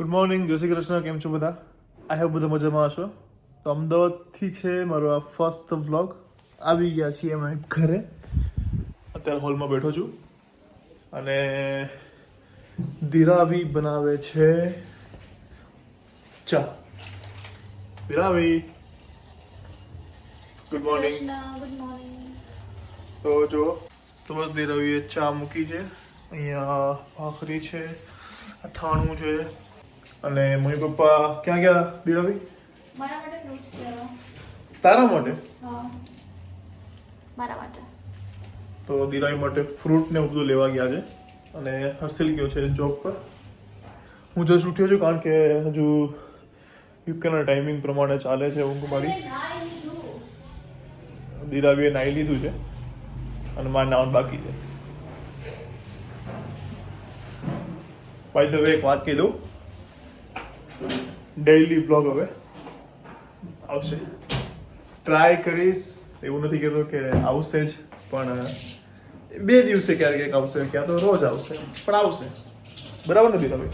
Good morning, જય શ્રી કૃષ્ણ. કેમ છો બધા? આઈ હોપ બધા મજામાં હશો. તો અમદાવાદથી છે મારો આ ફર્સ્ટ વ્લોગ. આવી ગયા છીએ અમે ઘરે. અત્યારે હોલમાં બેઠો છું અને દિરાવી બનાવે છે ચા. દિરાવી, ગુડ મોર્નિંગ. Good morning. તો જો તો બસ દિરાવીએ ચા મૂકી છે. અહીંયા ભાખરી છે, અથાણું છે અને મમ્મી પપ્પા ક્યાં ગયા દિરાવી? મારા માટે ફ્રૂટ્સ લેવા. તારા માટે? હા, મારા માટે. તો દિરાવી માટે ફ્રૂટ ને બધું લેવા ગયા છે અને હર્ષિલ ગયો છે જોબ પર. હું જસ્ટ ઉઠ્યો છું કારણ કે હજુ યુકેના ટાઈમિંગ પ્રમાણે ચાલે છે ઊંઘ મારી. દિરાવીએ નાહી લીધું છે અને મારે નાવાનું બાકી છે. બાય ધ વે એક વાત કહી દઉં, ડેઈલી બ્લોગ હવે આવશે. ટ્રાય કરીશ, એવું નથી કહેતો કે આવશે જ, પણ 2 દિવસે ક્યારેક આવશે, ક્યાં તો રોજ આવશે, પણ આવશે. બરાબર ને દિરાવી?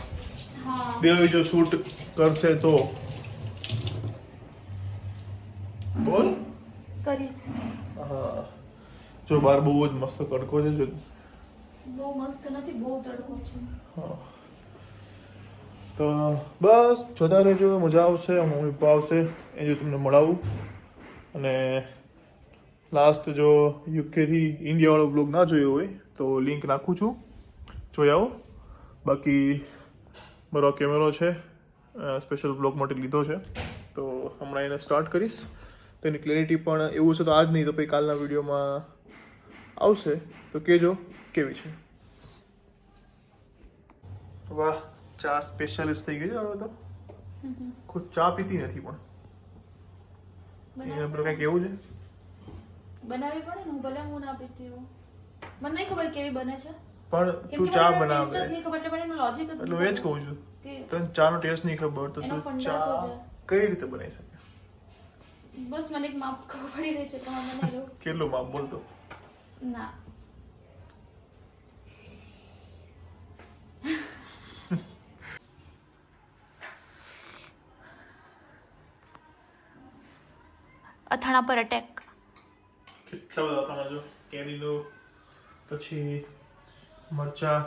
હા. દિરાવી જો શૂટ કરશે તો બોલ. કરીશ. હા, જો બહાર બહુ જ મસ્ત તડકો છે. જો બહુ મસ્ત નથી, બહુ તડકો છે. હા, તો બસ જોતા રહેજો, મજા આવશે. મમ્મી પપ્પા આવશે એ જો તમને મળાવું. અને લાસ્ટ જો યુકેથી ઇન્ડિયાવાળો બ્લોગ ના જોયો હોય તો લિંક નાખું છું, જોઈ આવો. બાકી મારો કેમેરો છે, સ્પેશિયલ બ્લોગ માટે લીધો છે, તો હમણાં એને સ્ટાર્ટ કરીશ. તો એની ક્લેરિટી પણ એવું છે તો આજ નહીં તો પછી કાલના વિડીયોમાં આવશે, તો કહેજો કેવી છે. વાહ, ચા સ્પેશિયાલિસ્ટ થઈ ગઈ છે હવે તો. ખુદ ચા પીતી નથી પણ એને પેલું કંઈક એવું છે. બનાવવી પડે ને, હું ભલે હું ના પીતી હોઉં. મને નહીં ખબર કેવી બને છે. પણ તું ચા બનાવે નહીં ખબર એટલે એનું લોજિક જ એટલે હું એ જ કહું છું, કે તને ચાનો ટેસ્ટ નહીં ખબર તો એનો તું ફંડા ચા શું છે? કઈ રીતે બનાવી શકે? બસ મને એક માપ ખબર પડી ગઈ છે તો હું બનાવી લઉં. કેટલું માપ બોલતો? ના, અથાણા પર અટેક. કેટલા બધા હતા જો, કેરીનો, પછી મરચા,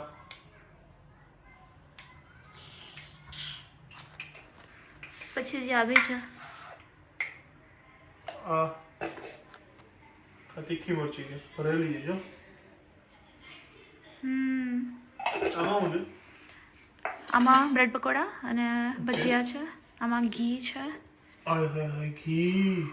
પછી જે આવી છે આ તીખી મરચી છે, ભરેલી છે જો. આમાં હું છે? આમાં બ્રેડ પકોડા અને ભજીયા છે. આમાં ઘી છે. આય હાય હાય, ઘી.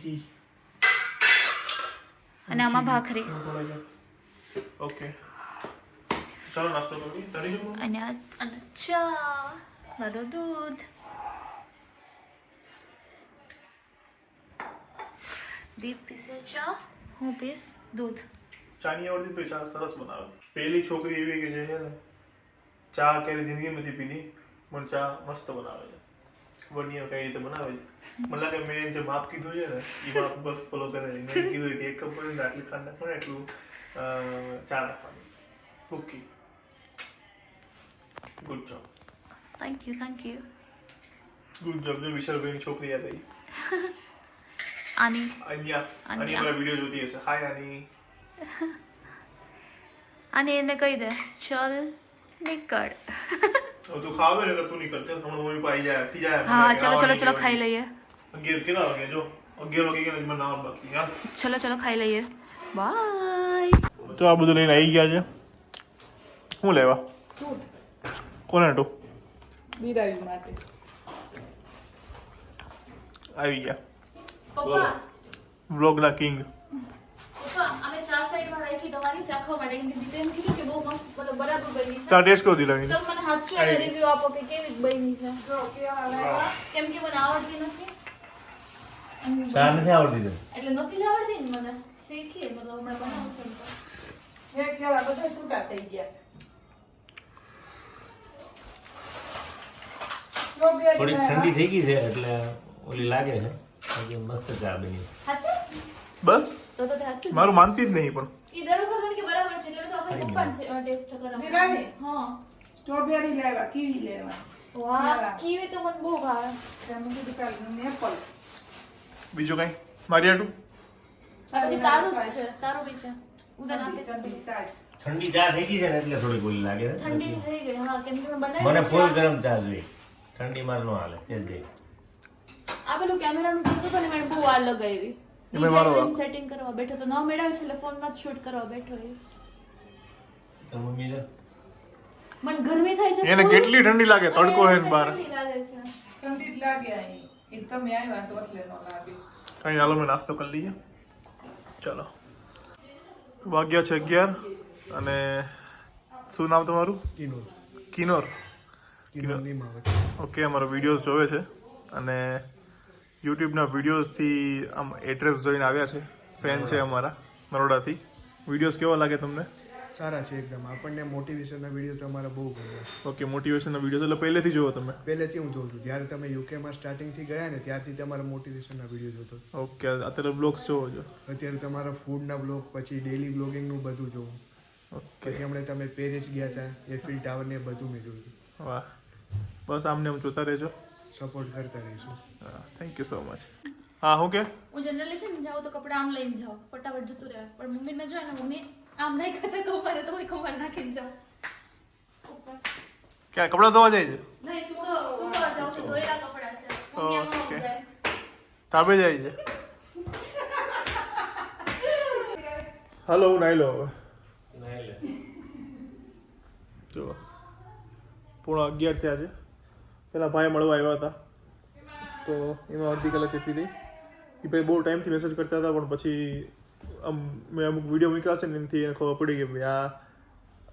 ઘી અને આમાં ભાખરી ઓકે. ચાલો નાસ્તો કરવી તારી જમવાનું. અને અને ચા, મારું દૂધ. દીપ પીસે ચા, હું પીશ દૂધ. ચાની આવડતી તો ચા સરસ બનાવે. પેલી છોકરી એવી કે છે ને ચા ક્યારે જિંદગી નથી પીધી, પણ ચા મસ્ત બનાવે છે. વડિયા કઈ રીતે બનાવે છે મને લાગે મેં જે માપ કીધું છે ને એ માપ બસ ફોલો કરે છે. મેં કીધું કે 1 કપ પડે આટલી ખાંડ નાખો ને એટલું ચા નાખવાની. Okay, good job. Thank you, thank you. Good job. જો વિશાલભાઈની છોકરી યાદ આવી. આની આની પેલા વિડીયો જોતી હશે. હાય આની. આની એને કહી દે ચલ નીકળ. તું ખાવે ને તું નીકળ. ચાલ હમણાં મમ્મી પાઈ જાય પી જાય. હા, ચલો ચલો ચલો ખાઈ લઈએ. 11 કેટલા વાગે? જો 11 વાગે ગયા મને નામ બાકી. હા, ચલો ચલો ખાઈ લઈએ. બાય. તો આ બધું લઈને આવી ગયા છે. શું લેવા? કોને ટુ? દિરાવી માટે આવી ગયા પપ્પા, વ્લોગના કિંગ. પપ્પા, અમે ચા સાઈડમાં રાખી તમારી ચાખવા માટે એમ કીધું એમ કીધું કે બહુ મસ્ત મતલબ બરાબર બની છે. ચા ટેસ્ટ કરી દીધા. તો મને સાચું એને રિવ્યુ આપો કે કેવી બની છે. કેમ કે મને આવડતી નથી. ચા નથી આવડતી છે એટલે નથી જ આવડતી ને મને. શીખીએ મતલબ હમણાં બનાવું છું. એક કેળા બધા છૂટા થઈ ગયા. થોડી ઠંડી થઈ ગઈ છે એટલે ઓલી લાગે છે આજે મસ્ત ચા બની. સાચે? બસ તો તે સાચું જ. મારું માનતી જ નહીં પણ ઈ દર વખત મને કે બરાબર છે એટલે તો આપણે પપ્પાને ટેસ્ટ કરાવવા. બરાબર. હા. સ્ટ્રોબેરી લેવા, કીવી લેવા. વાહ, કીવી તો મને બહુ ભાવે. તમે કીધું કાલ એપલ. બીજું કઈ મારી હાટું આ બધું તારું જ છે, તારું બી છે. ઉધર આપે છે. ઠંડી સાજ. ઠંડી ચા થઈ ગઈ છે ને એટલે થોડી ઓલી લાગે છે. ઠંડી થઈ ગઈ. હા, કેમ કે મેં મને બનાવી ફૂલ ગરમ ચા જોઈએ. ઠંડી માર નો હાલે તેલ દે. આ પેલું કેમેરાનું જોતું તો ને મેં બહુ વાર લગાવી. એમાં મારો વાંક. સેટિંગ કરવા બેઠો તો ન મેળાવે છે એટલે ફોનમાં જ શૂટ કરવા બેઠો એ. તો મમ્મી જો મને ગરમી થાય છે. એને full. કેટલી ઠંડી લાગે, તડકો હે ને બહાર. ઠંડી લાગે છે. ઠંડી જ લાગે અહીં. એ તમે આવ્યા છો એટલે નો લાગે. કઈ હાલો મેં નાસ્તો કરી લઈએ. ચાલો વાગ્યા છે 11 અને શું નામ તમારું? કિનોર. ઓકે, અમારો વિડીયોઝ જોવે છે અને યુટ્યુબના વિડીયોઝથી આમ એડ્રેસ જોઈને આવ્યા છે. ફેન છે અમારા નરોડાથી. વિડીયોઝ કેવા લાગે તમને? સારા છે એકદમ. આપણને મોટિવેશનના વિડીયો તમારા બહુ ગમે. ઓકે, મોટિવેશનના વિડીયોઝ એટલે પહેલેથી જોવો તમે? પહેલેથી હું જોઉં છું. જ્યારે તમે યુકેમાં સ્ટાર્ટિંગથી ગયા ને ત્યારથી તમારા મોટિવેશનના વિડીયો જોતો. ઓકે, અત્યારે બ્લોગ્સ જોવો છો? અત્યારે તમારા ફૂડના બ્લોગ, પછી ડેલી બ્લોગિંગનું બધું જોઉં. ઓકે, પછી હમણાં તમે પેરિસ ગયા હતા, એફિલ ટાવર ને બધું મેં જોયું. વાહ, બસ આમને આમ જોતા રહેજો. સપોર્ટ કરતા રહીશું. હા, થેન્ક યુ સો મચ. હા, હું કે હું જનરલી છે ને જાઉં તો કપડા આમ લઈને જાઉં, ફટાફટ જતું રહે. પણ મમ્મી મેં જોયા ને મમ્મી આમ નહીં ખાતા કમરે તો હું કમર નાખીને જાઉં. ક્યાં કપડાં ધોવા જાય છે? નહીં સુકો જાઉં છું, ધોયેલા કપડા છે. મમ્મી આમાં ઓકે. જાય. તાબે જાય છે. હાલો, હું નાઈ લો હવે. નાઈ લે. જો 11:30 થયા છે. પેલા ભાઈ મળવા આવ્યા હતા તો એમાં અડધી કલાક જતી રહી. એ ભાઈ બહુ ટાઈમથી મેસેજ કરતા હતા પણ પછી મેં અમુક વિડીયો મૂક્યા છે ને એનાથી એને ખબર પડી કે ભાઈ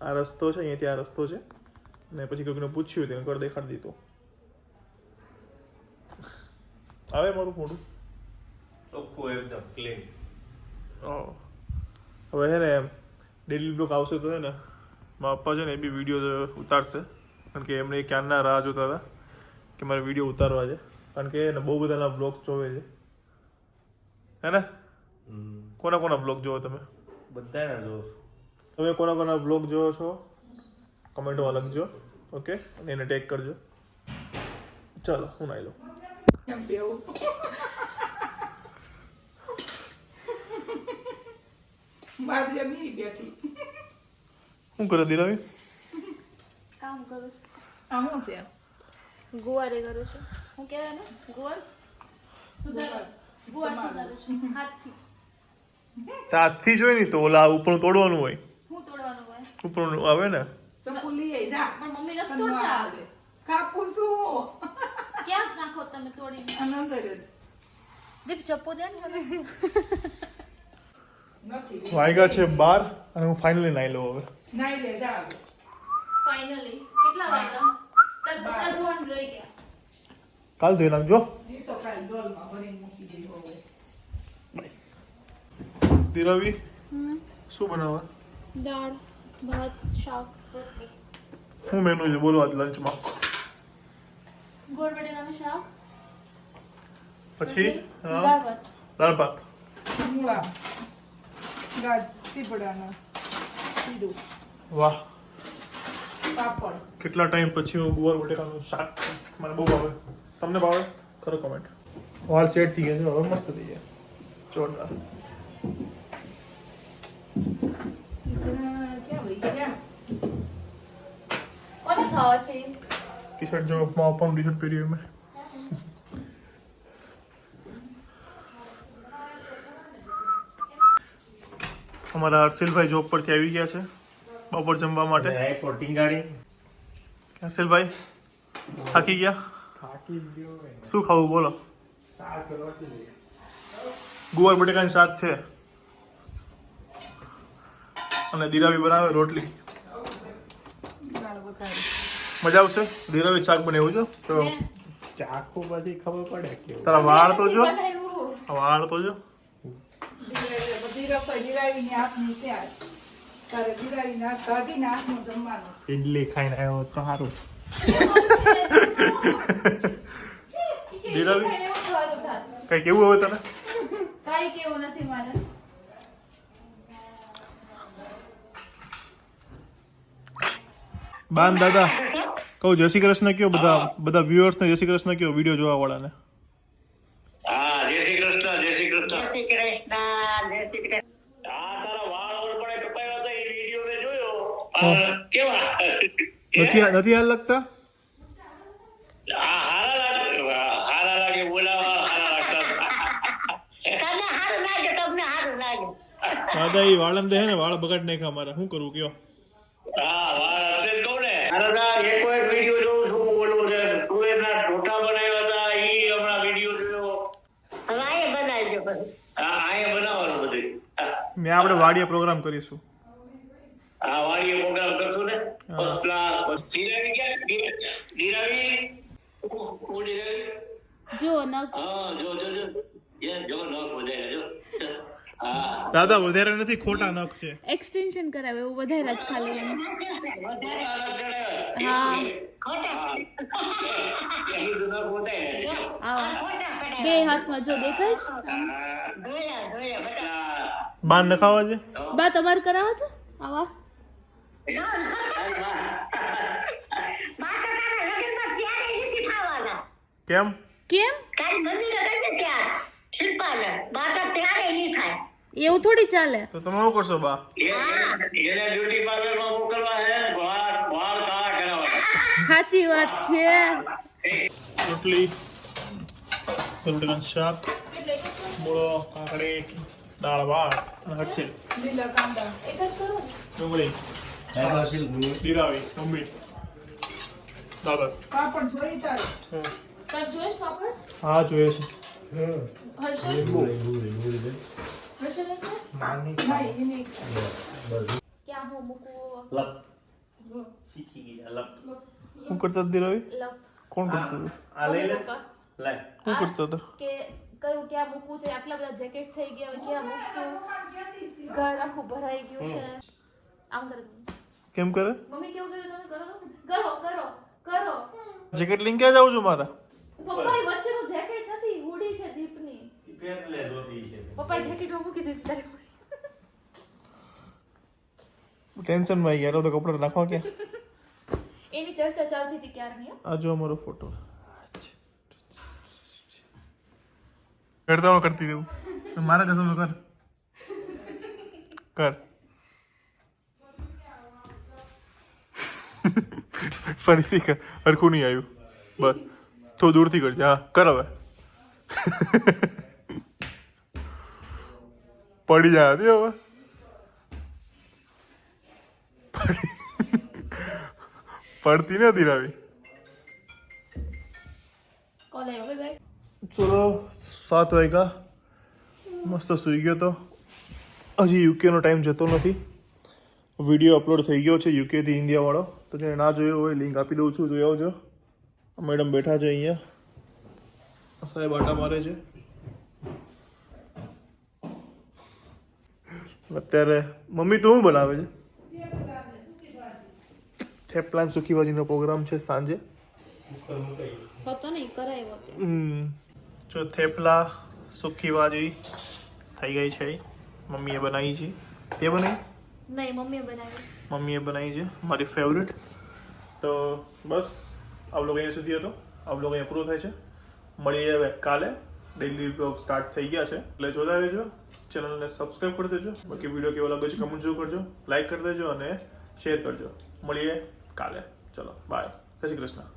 આ રસ્તો છે, અહીંયાથી આ રસ્તો છે. ને પછી કોઈકને પૂછ્યું તેને ઘર દેખાડી દીધું. આવે મારું મોઢું? ચોખ્ખું એકદમ ક્લીન. હવે છે ને ડેલી બ્લોગ આવશે તો છે ને મારા પપ્પા છે ને એ બી વિડીયો ઉતારશે. કારણ કે એમને ક્યારના રાહ જોતા હતા કે મારે વિડીયો ઉતારવા છે. કારણ કે એને બહુ બધાના બ્લોગ જોવે છે. હે ને? કોના કોના બ્લોગ જોવો તમે? બધાના જો. તમે કોના કોના બ્લોગ જોવો છો કમેન્ટમાં લખજો. ઓકે, અને એને ટેગ કરજો. ચાલો, હું નાઈ લઉં. એમ બેવું. મારી જેમ નહીં બેઠી. શું કરે દિલાવી? કામ કરું છું. આ શું છે? ગુવારે કરું છું. હું કહેવાય ને ગુવાર સુધાર ગુવાર સુધારું છું હાથથી. હાથથી જોઈ નહીં તો ઓલા ઉપર તોડવાનું હોય. હું તોડવાનું હોય ઉપર આવે ને. ચપ્પુ લઈ આઈ જા. પણ મમ્મી નથી તને તોડતા. આવડે. કાપું છું. ક્યાં નાખો તમે તોડીને? આનો અંદર જ. દીપ ચપ્પુ દે ને મને. નથી. વાગ્યા છે 12 અને હું ફાઇનલી નાઈ લઉં હવે. નાઈ લે જા હવે. ફાઇનલી કેટલા વાગ્યા? તાર કપડા ધોવાનું રહી ગયા. કાલ ધોઈ નાખજો. એ તો કાલ ડોલમાં ભરીને મૂકી દઈ હવે. દિલાવી શું બનાવવા? દાળ ભાત શાક રોટલી. શું મેનુ છે બોલો આજ લંચમાં? ગોળ બટેકાનું શાક પછી દાળ ભાત. દાળ ભાત. મૂળા. ગાજ સીપડાના. સીધું. વાહ, પાપડ. કેટલા ટાઈમ પછી હું ગુવાર બટેકાનું શાક ખાઈશ. મને બહુ ભાવે. તમને ભાવે? ખરો કમેન્ટ. વાળ સેટ થઈ ગયા છે હવે, મસ્ત થઈ ગયા. જોરદાર. ક્યાં વહી ગયા? કોને ખાવા છે? ટી શર્ટ જો મારા પપ્પાનું ટી શર્ટ પહેર્યું મેં. અમારા હર્ષિલભાઈ જોબ પરથી આવી ગયા છે બપોર જમવા માટે. આઈપોડ ટીંગાડી. હર્ષિલભાઈ થાકી ગયા? શું ખાવું બોલો? ગુવાર બટેકાનું શાક છે અને દિરાવી બનાવે રોટલી. દાળ વઘારી. મજા આવશે. દિરાવી શાક બનાવ્યું છે તો ચાખું પછી ખબર પડે કે તારા વાળ તો જો, બનાવ્યું. વાળ તો જો. બધી રસોઈ દિરાવીની હાથની ત્યાં જ. તારે દિરાવીના હાથ કાઢીને હાથનું જમવાનું છે. ઇડલી ખાઈને આવ્યો તો સારું. ઈ કે ધીરાવી? ખાઈને એવું ખાવાનું થાત. કઈ કેવું હવે તને? કાંઈ કેવું નથી મારે. બાન દાદા કહું જય શ્રી કૃષ્ણ કયો બધા વ્યુઅર્સ ને જય શ્રી કૃષ્ણ કયો વિડીયો જોવા વાળાને. હા જય શ્રી કૃષ્ણ જય શ્રી કૃષ્ણ હા તારા વાળ ઓર પણ કપાયા હતા એ વિડીયો મેં જોયો કેવા નથી હાલ લાગતા? હા હારા લાગે બોલાવા હારા લાગતા દાદા એ વાળન દે હે ને વાળ બગાડ નાખ્યા મારા, શું કરવું કયો? હા વાળ એટલે કહું ને હારા એક વિડીયો જોઉં છું બોલવું છે તું એના ઢોટા બનાવ્યા હતા ઈ હમણાં વિડીયો જોયો હા આયે બનાવવાનું બધું ને આપણે વાડીએ પ્રોગ્રામ કરીશું. હા વાડીએ પ્રોગ્રામ કરશું ને ફર્સ્ટ ક્લાસ ધીરાવી ક્યાં ધીરાવી જો નખ હા જો નખ વધારે જો હા દાદા વધારે નથી, ખોટા નખ છે. એક્સટેન્શન કરાવે એવું વધારે જ ખાલી એમ. હા આવા બે હાથમાં જો દેખાય છે આમ. બાન નખાવા છે? બા તમારે કરાવવા છે આવા? કેમ? કેમ એવું થોડી ચાલે. તો તમે શું કરશો બા? એને બ્યુટી પાર્લર માં મોકલવા છે વાળ કાળા કરાવવા સાચી વાત છે. રોટલી, રોટલીનું શાક, મૂળો, કાકડી, દાળ ભાત અને હરસેલ, લીલા કાંદા એક જ કરું. ડુંગળી, જીરાવી, મમ્મી, દાદા. પાપડ જોઈ તારે તાર જોઈશ પાપડ? હા જોઈએ છે. હર્ષલ? હર્ષલ એટલે? નહીં એની ક્યાં હું મૂકું? લપ શીખી ગયા લપ શું કરતા હતા ધીરાવી? લપ. કોણ કરતું હતું? આ લઈ લે પપ્પા. લે શું કરતો હતો? કે કયું ક્યાં મૂકવું છે, આટલા બધા જેકેટ થઈ ગયા, હવે ક્યાં મૂકશું, ઘર આખું ભરાઈ ગયું છે. આમ કરે કેમ કરે? મમ્મી કેવું કર્યું તમે કરો કરો. જેકેટ લઈને ક્યાં જાઉં છું મારા? પપ્પાની વચ્ચેનું જેકેટ નથી, હુડી છે દીપની. પેર લે રોટી છે પપ્પાએ જેકેટ મૂકી દીધી તારે. ટેન્શનમાં આવી ગયા તો કપડા નાખવા ક્યાં? એની ચર્ચા ચાલતી હતી ક્યારની હો. આ જો અમારો ફોટો. કરતા કરતી દેવું મારા કસમ કર કર ફરીથી કર, હરખું નહીં આવ્યું, બસ થોડું દૂરથી કરજે. હા કર હવે. પડી જાય હતી હવે પડતી નથી રાવી. કોલ આવ્યો ભાઈ. ચલો 7 વાગ્યા, મસ્ત સૂઈ ગયો તો. હજી યુકેનો ટાઈમ જતો નથી. વિડીયો અપલોડ થઈ ગયો છે યુકેથી ઇન્ડિયાવાળો, તો જેને ના જોયો હોય લિંક આપી દઉં છું, જોઈ આવજો. મેડમ બેઠા છે અહીંયા, સાહેબ આટા મારે છે. અત્યારે મમ્મી તો શું બનાવે છે? થેપલા અને સૂકી ભાજીનો પ્રોગ્રામ છે સાંજે. હતો નહીં કરાયો તે. જો થેપલા સૂકી ભાજી થઈ ગઈ છે, મમ્મીએ બનાવી છે. તે બનાવી? નહીં મમ્મીએ બનાવી. મમ્મીએ બનાવી છે, મારી ફેવરેટ. તો બસ આ બ્લોગ અહીંયા સુધી હતો. આ બ્લોગ અહીંયા પૂરો થાય છે. મળીએ હવે કાલે. ડેઈલી બ્લોગ સ્ટાર્ટ થઈ ગયા છે એટલે જોતા રહેજો. ચેનલને સબસ્ક્રાઈબ કરી દેજો. બાકી વિડીયો કેવો લાગે છે કમેન્ટ જરૂર કરજો, લાઈક કરી દેજો અને શેર કરજો. મળીએ કાલે. ચલો બાય, જય શ્રી કૃષ્ણ.